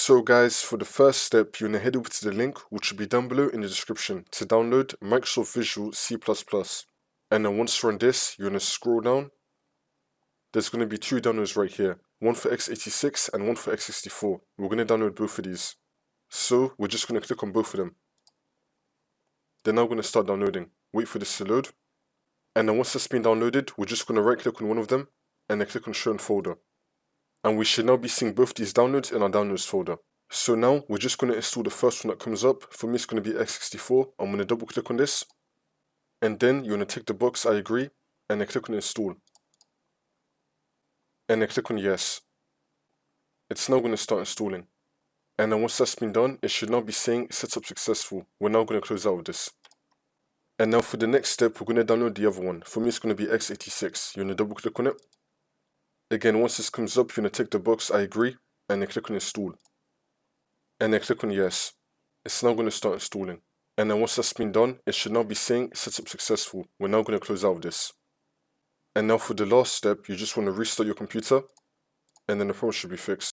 So guys, for the first step, you're going to head over to the link, which will be down below in the description, to download Microsoft Visual C++. And then once you're on this, you're going to scroll down. There's going to be two downloads right here, one for x86 and one for x64. We're going to download both of these. So we're just going to click on both of them. They're now going to start downloading. Wait for this to load. And then once it's been downloaded, we're just going to right click on one of them and then click on show in folder. And we should now be seeing both these downloads in our downloads folder. So now we're just going to install the first one that comes up. For me, it's going to be x64. I'm going to double click on this. And then you're going to tick the box I agree and then click on install. And then click on yes. It's now going to start installing. And then once that's been done, it should now be saying setup successful. We're now going to close out of this. And now for the next step, we're going to download the other one. For me, it's going to be x86. You're going to double click on it. Again, once this comes up, you're going to tick the box I agree and then click on install. And then click on yes. It's now going to start installing. And then once that's been done, it should now be saying setup successful. We're now going to close out of this. And now for the last step, you just want to restart your computer and then the problem should be fixed.